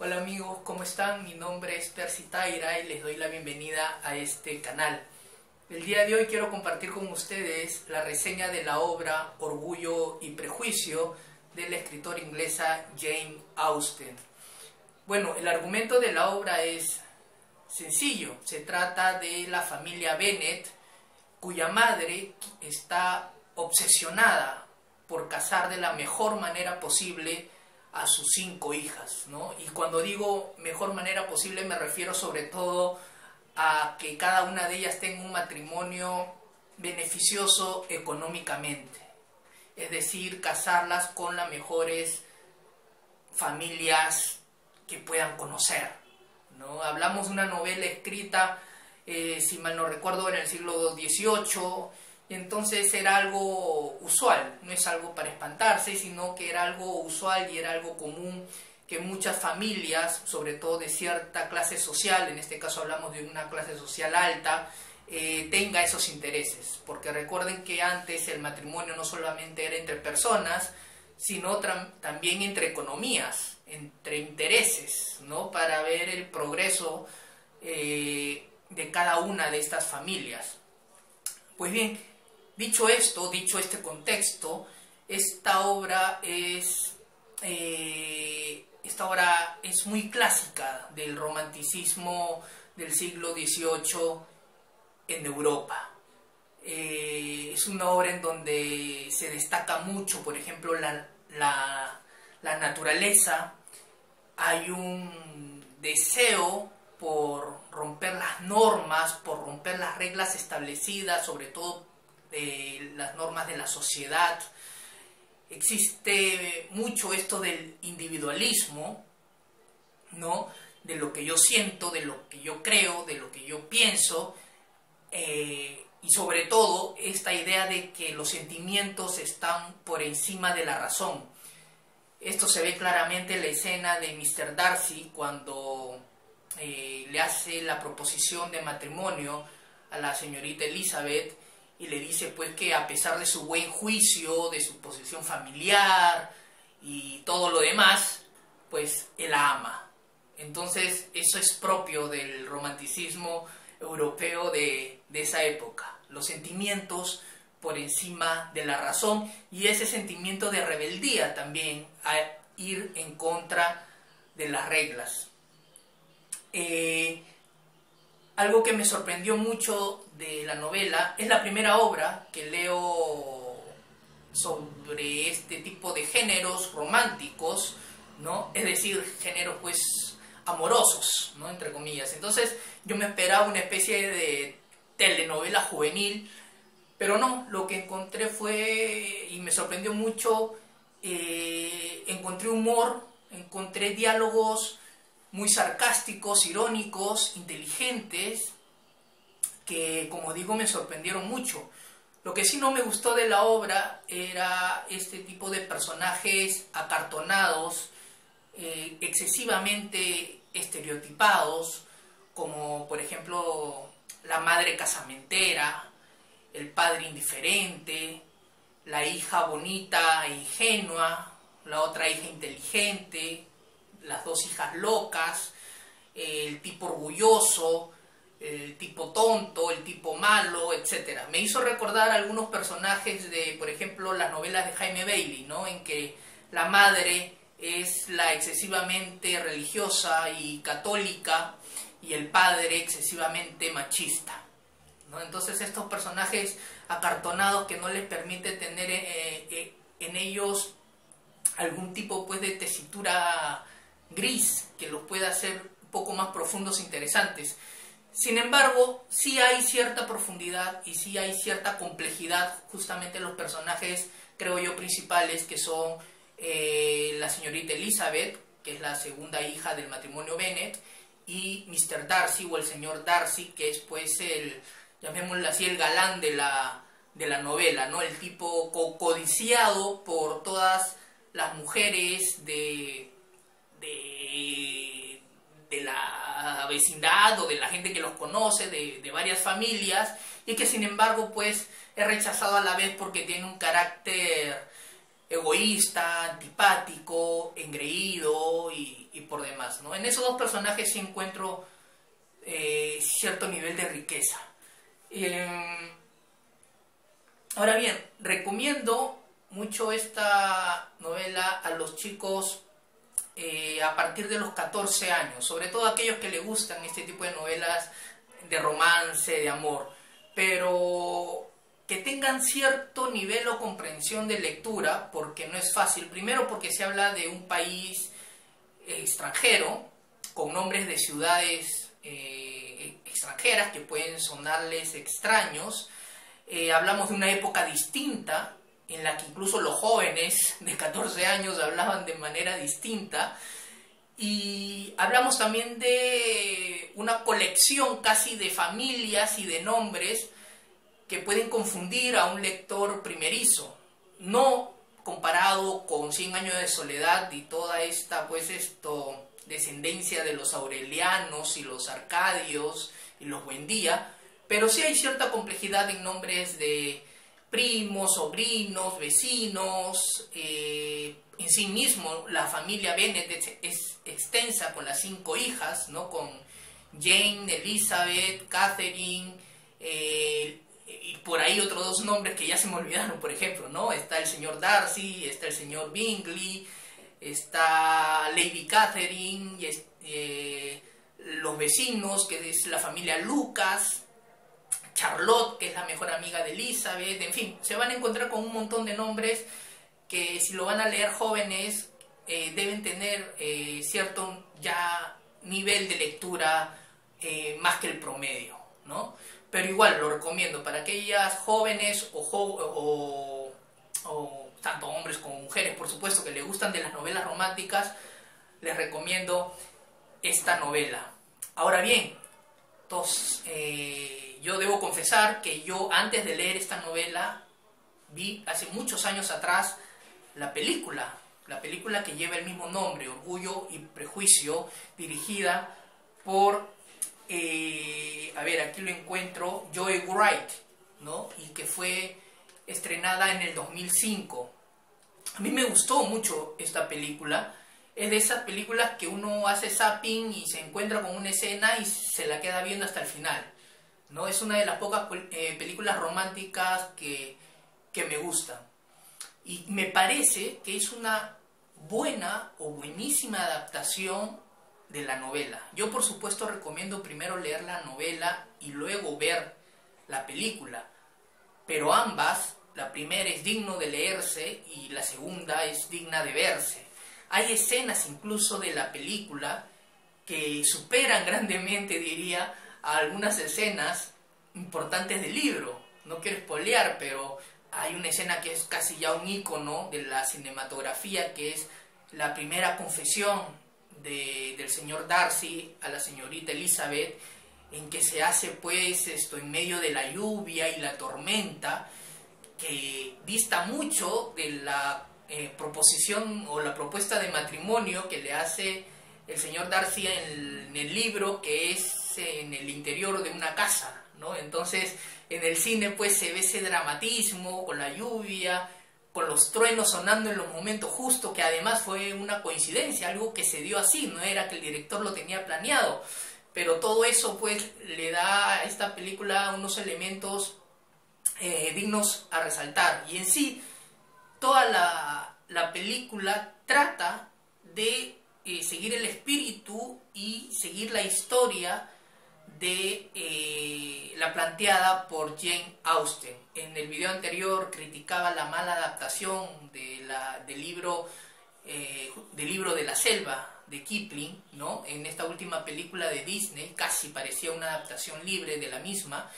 Hola amigos, ¿cómo están? Mi nombre es Percy Taira y les doy la bienvenida a este canal. El día de hoy quiero compartir con ustedes la reseña de la obra Orgullo y Prejuicio de la escritora inglesa Jane Austen. Bueno, el argumento de la obra es sencillo. Se trata de la familia Bennet, cuya madre está obsesionada por casar de la mejor manera posible a sus 5 hijas, ¿no? Y cuando digo mejor manera posible me refiero sobre todo a que cada una de ellas tenga un matrimonio beneficioso económicamente, es decir, casarlas con las mejores familias que puedan conocer, ¿no? Hablamos de una novela escrita, si mal no recuerdo, en el siglo XVIII, y entonces era algo usual, no es algo para espantarse, sino que era algo usual y era algo común que muchas familias, sobre todo de cierta clase social, en este caso hablamos de una clase social alta, tenga esos intereses. Porque recuerden que antes el matrimonio no solamente era entre personas, sino también entre economías, entre intereses, ¿no? Para ver el progreso de cada una de estas familias. Pues bien, dicho esto, dicho este contexto, esta obra es muy clásica del romanticismo del siglo XVIII en Europa. Es una obra en donde se destaca mucho, por ejemplo, la naturaleza. Hay un deseo por romper las normas, por romper las reglas establecidas, sobre todo las normas de la sociedad. Existe mucho esto del individualismo, ¿no? De lo que yo siento, de lo que yo creo, de lo que yo pienso, y sobre todo esta idea de que los sentimientos están por encima de la razón. Esto se ve claramente en la escena de Mr. Darcy cuando le hace la proposición de matrimonio a la señorita Elizabeth y le dice pues que a pesar de su buen juicio, de su posición familiar y todo lo demás, pues él la ama. Entonces eso es propio del romanticismo europeo de esa época, los sentimientos por encima de la razón y ese sentimiento de rebeldía también a ir en contra de las reglas. Algo que me sorprendió mucho de la novela es la primera obra que leo sobre este tipo de géneros románticos, ¿no? Es decir, géneros pues amorosos, ¿no? Entre comillas. Entonces yo me esperaba una especie de telenovela juvenil, pero no, lo que encontré fue, y me sorprendió mucho, encontré humor, encontré diálogos muy sarcásticos, irónicos, inteligentes, que como digo me sorprendieron mucho. Lo que sí no me gustó de la obra era este tipo de personajes acartonados, excesivamente estereotipados, como por ejemplo la madre casamentera, el padre indiferente, la hija bonita e ingenua, la otra hija inteligente, las 2 hijas locas, el tipo orgulloso, el tipo tonto, el tipo malo, etc. Me hizo recordar algunos personajes de, por ejemplo, las novelas de Jaime Bailey, ¿no? En que la madre es la excesivamente religiosa y católica y el padre excesivamente machista, ¿no? Entonces estos personajes acartonados que no les permite tener en ellos algún tipo pues de tesitura gris que los pueda hacer un poco más profundos e interesantes. Sin embargo, sí hay cierta profundidad y sí hay cierta complejidad justamente en los personajes, creo yo, principales, que son la señorita Elizabeth, que es la segunda hija del matrimonio Bennet, y Mr. Darcy o el señor Darcy, que es pues el, llamémoslo así, el galán de la novela, ¿no? El tipo codiciado por todas las mujeres de la vecindad o de la gente que los conoce, de varias familias, y que sin embargo pues es rechazado a la vez porque tiene un carácter egoísta, antipático, engreído y por demás. ambas, ¿no? En esos dos personajes sí encuentro cierto nivel de riqueza. Ahora bien, recomiendo mucho esta novela a los chicos a partir de los 14 años, sobre todo a aquellos que les gustan este tipo de novelas de romance, de amor, pero que tengan cierto nivel o comprensión de lectura, porque no es fácil. Primero porque se habla de un país extranjero, con nombres de ciudades extranjeras que pueden sonarles extraños. Hablamos de una época distinta, en la que incluso los jóvenes de 14 años hablaban de manera distinta. Y hablamos también de una colección casi de familias y de nombres que pueden confundir a un lector primerizo, no comparado con 100 años de soledad y toda esta descendencia de los aurelianos y los arcadios y los Buendía, pero sí hay cierta complejidad en nombres de primos, sobrinos, vecinos. En sí mismo la familia Bennet es extensa, con las 5 hijas, ¿no? Con Jane, Elizabeth, Catherine, y por ahí otros 2 nombres que ya se me olvidaron, por ejemplo, ¿no? Está el señor Darcy, está el señor Bingley, está Lady Catherine, y los vecinos, que es la familia Lucas, Charlotte, que es la mejor amiga de Elizabeth. En fin, se van a encontrar con un montón de nombres que, si lo van a leer jóvenes, deben tener cierto ya nivel de lectura más que el promedio, ¿no? Pero igual lo recomiendo para aquellas jóvenes o tanto hombres como mujeres, por supuesto, que les gustan de las novelas románticas. Les recomiendo esta novela. Ahora bien, yo debo confesar que yo, antes de leer esta novela, vi hace muchos años atrás la película que lleva el mismo nombre, Orgullo y Prejuicio, dirigida por, aquí lo encuentro, Joe Wright, ¿no? Y que fue estrenada en el 2005. A mí me gustó mucho esta película. Es de esas películas que uno hace zapping y se encuentra con una escena y se la queda viendo hasta el final, ¿no? Es una de las pocas películas románticas que me gustan. Y me parece que es una buena o buenísima adaptación de la novela. Yo, por supuesto, recomiendo primero leer la novela y luego ver la película. Pero ambas, la primera es digno de leerse y la segunda es digna de verse. Hay escenas incluso de la película que superan grandemente, diría, a algunas escenas importantes del libro. No quiero spoilear, pero hay una escena que es casi ya un ícono de la cinematografía, que es la primera confesión del señor Darcy a la señorita Elizabeth, en que se hace en medio de la lluvia y la tormenta, que dista mucho de la proposición o la propuesta de matrimonio que le hace el señor Darcy en el libro, que es en el interior de una casa, ¿no? Entonces, en el cine se ve ese dramatismo con la lluvia, con los truenos sonando en los momentos justos, que además fue una coincidencia, algo que se dio así, no era que el director lo tenía planeado, pero todo eso le da a esta película unos elementos dignos a resaltar. Y en sí, toda la película trata de seguir el espíritu y seguir la historia de la planteada por Jane Austen. En el video anterior criticaba la mala adaptación del libro de la selva de Kipling, ¿no? En esta última película de Disney casi parecía una adaptación libre de la misma,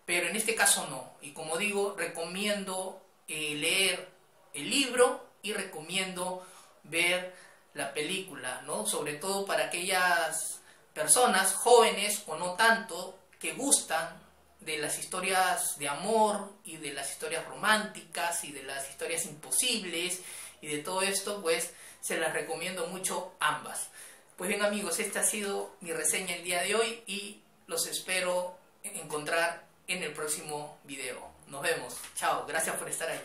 pero en este caso no. Y como digo, recomiendo leer el libro y recomiendo ver la película, ¿no? Sobre todo para aquellas personas jóvenes o no tanto que gustan de las historias de amor y de las historias románticas y de las historias imposibles y de todo esto, se las recomiendo mucho ambas. Pues bien, amigos, esta ha sido mi reseña el día de hoy y los espero encontrar en el próximo video. Nos vemos. Chao. Gracias por estar ahí.